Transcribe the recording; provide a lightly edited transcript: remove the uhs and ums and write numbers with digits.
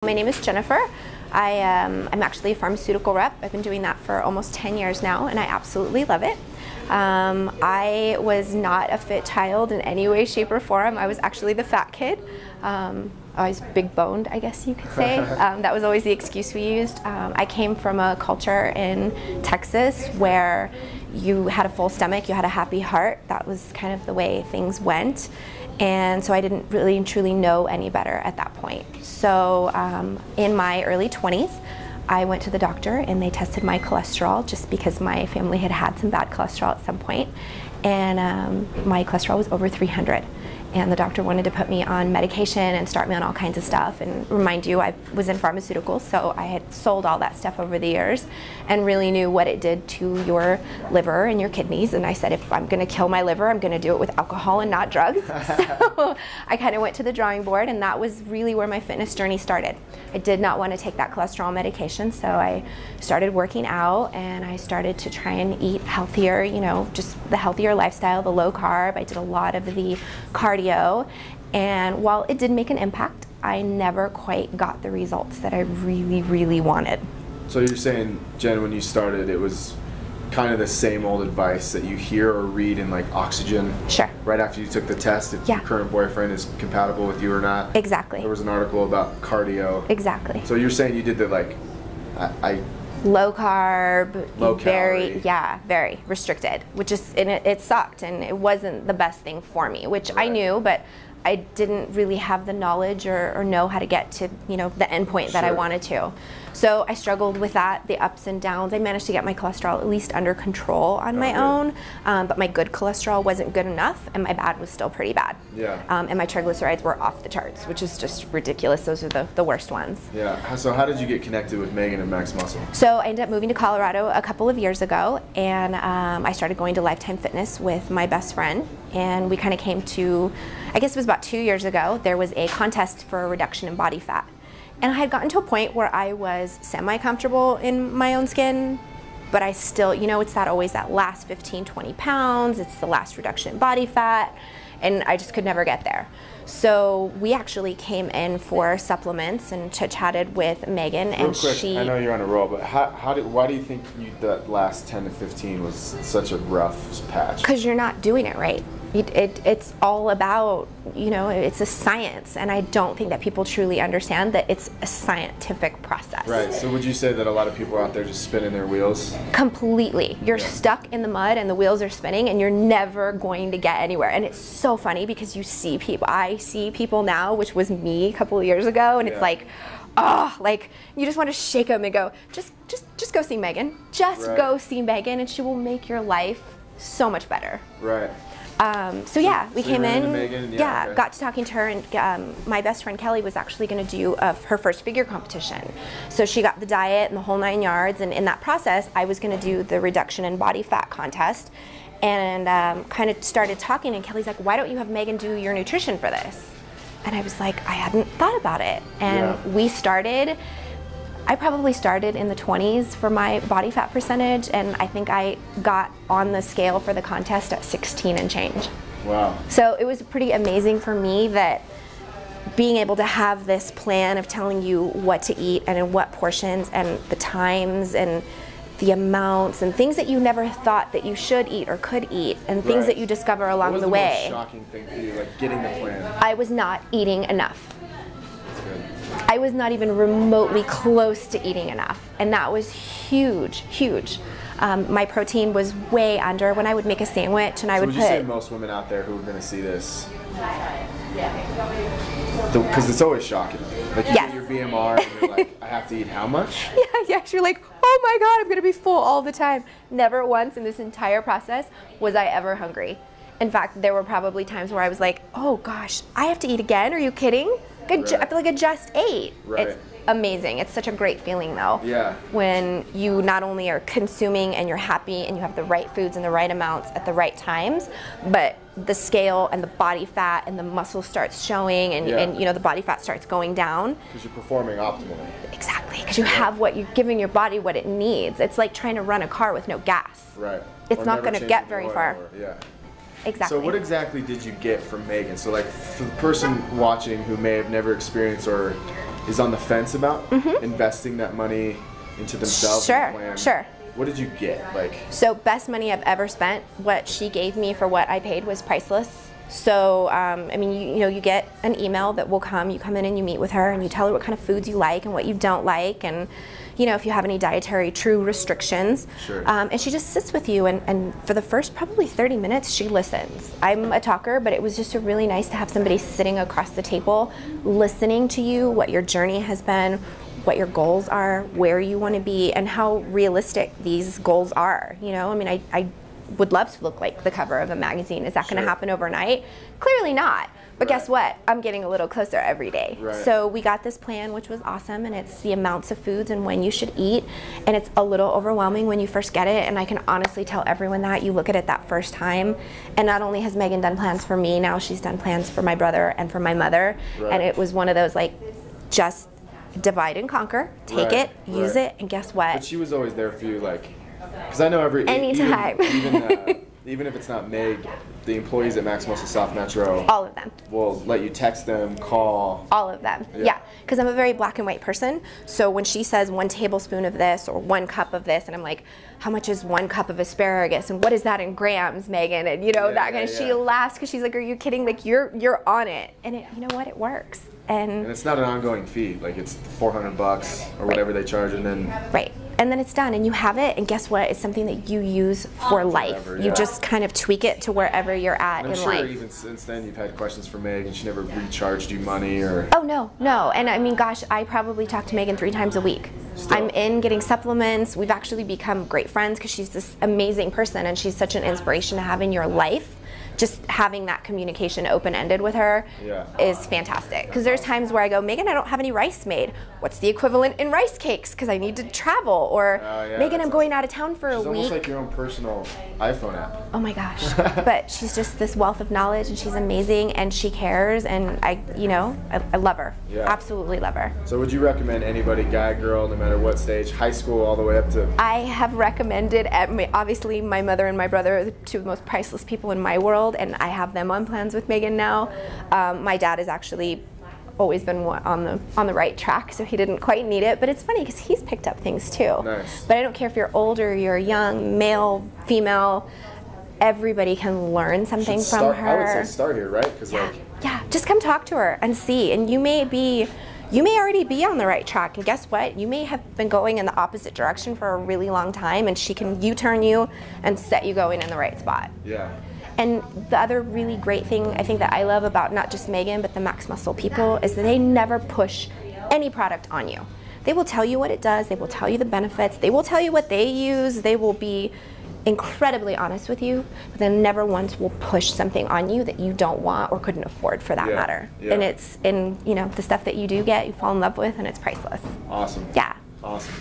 My name is Jennifer. I'm actually a pharmaceutical rep. I've been doing that for almost 10 years now, and I absolutely love it. I was not a fit child in any way, shape, or form. I was actually the fat kid. I was big boned, I guess you could say. That was always the excuse we used. I came from a culture in Texas where you had a full stomach, you had a happy heart. That was kind of the way things went. And so I didn't really and truly know any better at that point. So in my early 20s, I went to the doctor and they tested my cholesterol just because my family had had some bad cholesterol at some point. And my cholesterol was over 300. And the doctor wanted to put me on medication and start me on all kinds of stuff. And remind you, I was in pharmaceuticals, so I had sold all that stuff over the years and really knew what it did to your liver and your kidneys. And I said, if I'm going to kill my liver, I'm going to do it with alcohol and not drugs. So I kind of went to the drawing board, and that was really where my fitness journey started. I did not want to take that cholesterol medication, so I started working out and I started to try and eat healthier, you know, just the healthier lifestyle, the low carb. I did a lot of the cardio. And while it did make an impact, I never quite got the results that I really, really wanted. So you're saying, Jen, when you started, it was kind of the same old advice that you hear or read in like Oxygen? Sure. Right after you took the test, if your current boyfriend is compatible with you or not? Exactly. There was an article about cardio. Exactly. So you're saying you did the like, low carb, low very, calorie. very restricted, which is, and it sucked, and it wasn't the best thing for me, which I knew, but I didn't really have the knowledge or know how to get to, you know, the end point that I wanted to. So I struggled with that, the ups and downs. I managed to get my cholesterol at least under control on my own, but my good cholesterol wasn't good enough, and my bad was still pretty bad. Yeah. And my triglycerides were off the charts, which is just ridiculous. Those are the worst ones. Yeah. So how did you get connected with Megan and Max Muscle? So I ended up moving to Colorado a couple of years ago, and I started going to Lifetime Fitness with my best friend, and we kind of came to, I guess it was about 2 years ago, there was a contest for a reduction in body fat. And I had gotten to a point where I was semi-comfortable in my own skin, but I still, you know, it's always that last 15, 20 pounds, it's the last reduction in body fat, and I just could never get there. So we actually came in for supplements and chit-chatted with Megan, and Real quick, I know you're on a roll, but why do you think that last 10 to 15 was such a rough patch? Because you're not doing it right. It's all about, you know, it's a science, and I don't think that people truly understand that it's a scientific process. Right, so would you say that a lot of people are out there just spinning their wheels? Completely. You're stuck in the mud and the wheels are spinning and you're never going to get anywhere. And it's so funny because you see people, I see people now, which was me a couple of years ago, and it's like, oh, like you just want to shake them and go, just go see Megan. Just go see Megan, and she will make your life so much better. Right. So we came in, Megan, got to talking to her, and my best friend Kelly was actually going to do her first figure competition. So she got the diet and the whole 9 yards, and in that process, I was going to do the reduction in body fat contest, and kind of started talking, and Kelly's like, why don't you have Megan do your nutrition for this? And I was like, I hadn't thought about it. And we started, I probably started in the 20s for my body fat percentage, and I think I got on the scale for the contest at 16 and change. Wow. So it was pretty amazing for me that being able to have this plan of telling you what to eat and in what portions and the times and the amounts and things that you never thought that you should eat or could eat, and things that you discover along the way. What was the most shocking thing for you, like getting the plan? I was not eating enough. I was not even remotely close to eating enough, and that was huge, huge. My protein was way under. When I would make a sandwich and I would you say most women out there who are going to see this, because it's always shocking, like you get your BMR and you're like, I have to eat how much? Yes, you're like, oh my God, I'm going to be full all the time. Never once in this entire process was I ever hungry. In fact, there were probably times where I was like, oh gosh, I have to eat again? Are you kidding? I feel like I just ate. It's amazing. It's such a great feeling though. Yeah. When you not only are consuming and you're happy and you have the right foods and the right amounts at the right times, but the scale and the body fat and the muscle starts showing, and you know, the body fat starts going down. Because you're performing optimally. Exactly, because you have what you're giving your body what it needs. It's like trying to run a car with no gas. Right. It's not going to get very far. Exactly. So what exactly did you get from Megan? So like for the person watching who may have never experienced or is on the fence about investing that money into themselves. Sure, sure. What did you get? Like, so best money I've ever spent. What she gave me for what I paid was priceless. So, I mean, you get an email that will come. You come in and you meet with her, and you tell her what kind of foods you like and what you don't like, and if you have any dietary true restrictions. Sure. And she just sits with you, and for the first probably 30 minutes, she listens. I'm a talker, but it was just really nice to have somebody sitting across the table, listening to you, what your journey has been, what your goals are, where you want to be, and how realistic these goals are. I mean, I would love to look like the cover of a magazine. Is that going to happen overnight? Clearly not. But guess what? I'm getting a little closer every day. So we got this plan, which was awesome, and it's the amounts of foods and when you should eat, and it's a little overwhelming when you first get it, and I can honestly tell everyone that. You look at it that first time, and not only has Megan done plans for me, now she's done plans for my brother and for my mother, and it was one of those, like, just divide and conquer, take it, use it, and guess what? But she was always there for you, like, because I know anytime. Even if it's not Meg, the employees at Maximus South Metro, all of them will let you text them, call. All of them, yeah. Because I'm a very black and white person. So when she says 1 tablespoon of this or 1 cup of this, and I'm like, how much is 1 cup of asparagus, and what is that in grams, Megan? And that kind of. She laughs because she's like, are you kidding? Like you're on it, and you know what? It works. And it's not an ongoing fee. Like it's $400 or whatever they charge, and then and then it's done, and you have it, and guess what? It's something that you use for life. You just kind of tweak it to wherever you're at in life. I'm sure even since then you've had questions for Meg, and she never recharged you money or. Oh no. And I mean, gosh, I probably talk to Megan 3 times a week. I'm in getting supplements. We've actually become great friends because she's this amazing person, and she's such an inspiration to have in your life. Just having that communication open-ended with her is fantastic. Because there's times where I go, Megan, I don't have any rice made. What's the equivalent in rice cakes? Because I need to travel. Or, Megan, I'm going out of town for a week. She's almost like your own personal iPhone app. Oh my gosh. But she's just this wealth of knowledge, and she's amazing, and she cares, and I love her. Absolutely love her. So would you recommend anybody, guy, girl, no matter what stage, high school all the way up to? I have recommended, obviously my mother and my brother are the 2 of the most priceless people in my world, and I have them on plans with Megan now. My dad has actually always been on the right track, so he didn't quite need it, but it's funny because he's picked up things too. Nice. But I don't care if you're older, you're young, male, female, everybody can learn something from her. I would say start here, right? Yeah, just come talk to her and see, and you may already be on the right track, and guess what? You may have been going in the opposite direction for a really long time, and she can U-turn you and set you going in the right spot. Yeah. And the other really great thing I think that I love about not just Megan, but the Max Muscle people is that they never push any product on you. They will tell you what it does, they will tell you the benefits, they will tell you what they use, they will be incredibly honest with you, but they never once will push something on you that you don't want or couldn't afford for that matter. And it's the stuff that you do get, you fall in love with, and it's priceless. Awesome. Yeah. Awesome.